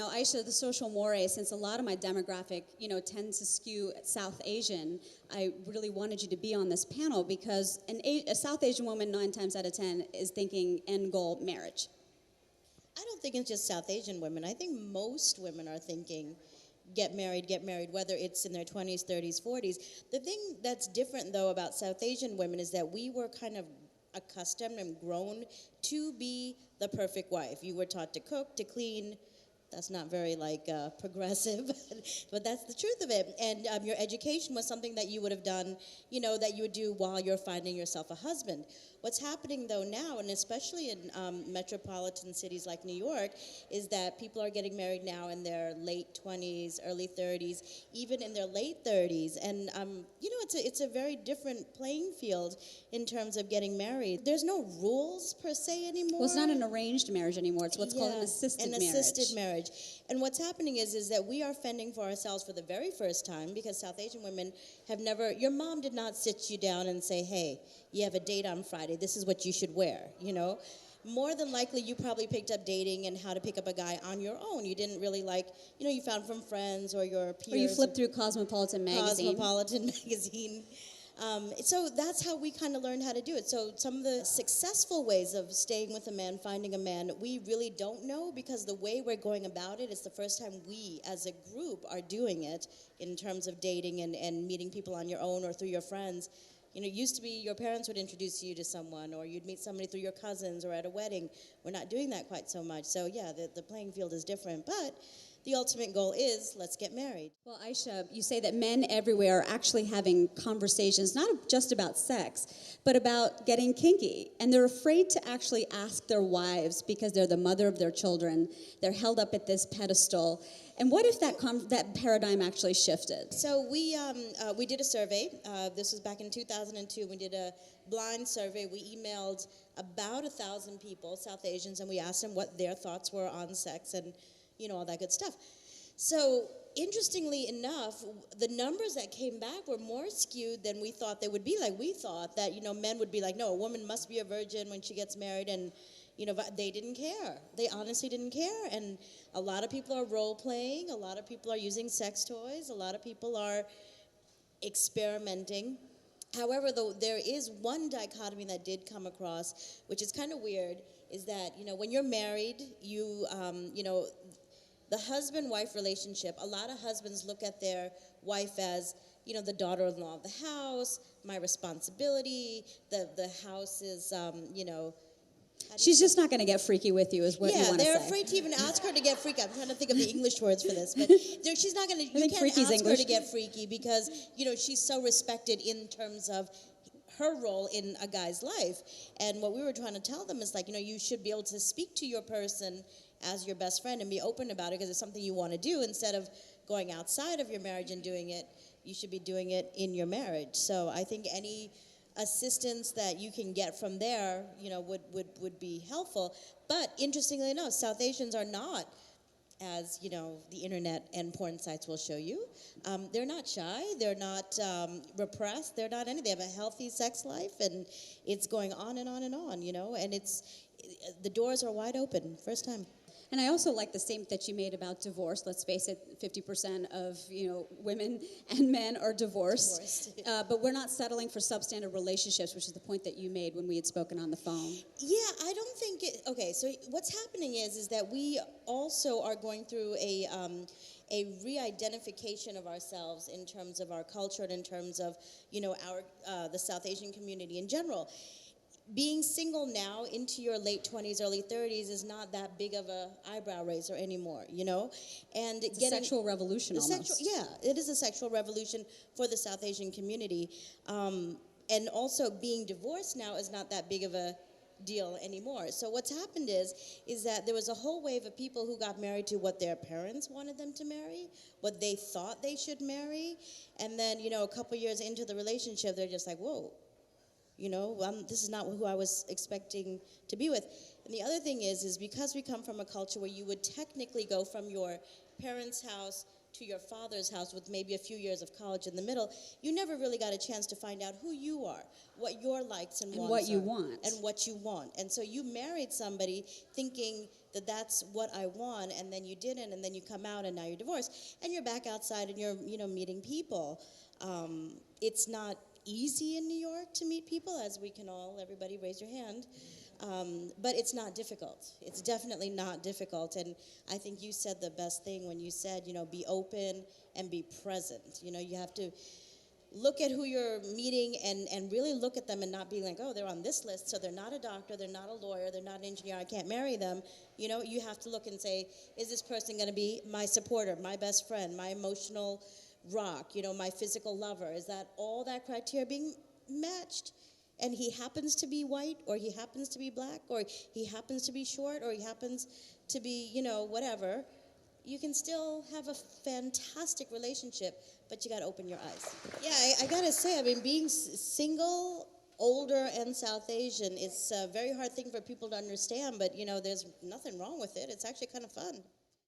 Now, Ayesha, the social mores, since a lot of my demographic, tends to skew South Asian, I really wanted you to be on this panel because a South Asian woman 9 times out of 10 is thinking end goal marriage. I don't think it's just South Asian women. I think most women are thinking get married, whether it's in their 20s, 30s, 40s. The thing that's different, though, about South Asian women is that we were kind of accustomed and grown to be the perfect wife. You were taught to cook, to clean. That's not very, progressive, but that's the truth of it. And your education was something that you would have done, that you would do while you're finding yourself a husband. What's happening, though, now, and especially in metropolitan cities like New York, is that people are getting married now in their late 20s, early 30s, even in their late 30s. And, it's a very different playing field in terms of getting married. There's no rules, per se, anymore. Well, it's not an arranged marriage anymore. It's what's called an assisted marriage. An assisted marriage. And what's happening is that we are fending for ourselves for the very first time because South Asian women have never, your mom did not sit you down and say, hey, you have a date on Friday, this is what you should wear, More than likely, you probably picked up dating and how to pick up a guy on your own. You didn't really you found from friends or your peers. Or you flipped through Cosmopolitan magazine. So that's how we kind of learned how to do it. So some of the successful ways of staying with a man, finding a man, we really don't know because the way we're going about it is the first time we as a group are doing it in terms of dating and meeting people on your own or through your friends. It used to be your parents would introduce you to someone or you'd meet somebody through your cousins or at a wedding. We're not doing that quite so much. So, yeah, the playing field is different. But the ultimate goal is let's get married. Well, Ayesha, you say that men everywhere are actually having conversations, not just about sex, but about getting kinky. And they're afraid to actually ask their wives because they're the mother of their children. They're held up at this pedestal. And what if that paradigm actually shifted? So we did a survey. This was back in 2002. We did a blind survey. We emailed about 1,000 people, South Asians, and we asked them what their thoughts were on sex and all that good stuff. So, interestingly enough, the numbers that came back were more skewed than we thought they would be. Like, we thought that, men would be like, no, a woman must be a virgin when she gets married, and, they didn't care. They honestly didn't care, and a lot of people are role-playing, a lot of people are using sex toys, a lot of people are experimenting. However, though, there is one dichotomy that did come across, which is kind of weird, is that, when you're married, the husband-wife relationship, a lot of husbands look at their wife as, the daughter-in-law of the house, my responsibility, the house is, She's just not going to get freaky with you is what you want to say. Yeah, they're afraid to even ask her to get freaky. I'm trying to think of the English words for this. But she's not going to, you can't ask her to get freaky because, she's so respected in terms of her role in a guy's life. And what we were trying to tell them is you should be able to speak to your person as your best friend and be open about it because it's something you want to do instead of going outside of your marriage and doing it. You should be doing it in your marriage. So I think any assistance that you can get from there, would be helpful. But interestingly enough, South Asians are not, as the internet and porn sites will show you. They're not shy. They're not repressed. They're not anything. They have a healthy sex life, and it's going on and on and on. And the doors are wide open. First time. And I also like the statement that you made about divorce. Let's face it, 50% of women and men are divorced. Yeah. But we're not settling for substandard relationships, which is the point that you made when we had spoken on the phone. Yeah, I don't think it. Okay, so what's happening is that we also are going through a re-identification of ourselves in terms of our culture and in terms of the South Asian community in general. Being single now into your late 20s, early 30s is not that big of a eyebrow raiser anymore, And it's a sexual revolution almost. It is a sexual revolution for the South Asian community. And also being divorced now is not that big of a deal anymore. So what's happened is that there was a whole wave of people who got married to what their parents wanted them to marry, what they thought they should marry. And then, a couple years into the relationship, they're just like, whoa. This is not who I was expecting to be with. And the other thing is because we come from a culture where you would technically go from your parents' house to your father's house with maybe a few years of college in the middle, you never really got a chance to find out who you are, what your likes and wants what you are, want. and what you want. And so you married somebody thinking that that's what I want, and then you didn't, and then you come out and now you're divorced, and you're back outside and you're, meeting people. It's not easy in New York to meet people, as we can all, everybody raise your hand. But it's not difficult. It's definitely not difficult. And I think you said the best thing when you said, be open and be present. You have to look at who you're meeting and really look at them and not be like, oh, they're on this list, so they're not a doctor, they're not a lawyer, they're not an engineer, I can't marry them. You have to look and say, is this person going to be my supporter, my best friend, my emotional rock, my physical lover? Is that all that criteria being matched? And he happens to be white, or he happens to be black, or he happens to be short, or he happens to be, whatever. You can still have a fantastic relationship, but you got to open your eyes. Yeah, I got to say, being single, older, and South Asian, it's a very hard thing for people to understand, but, there's nothing wrong with it. It's actually kind of fun.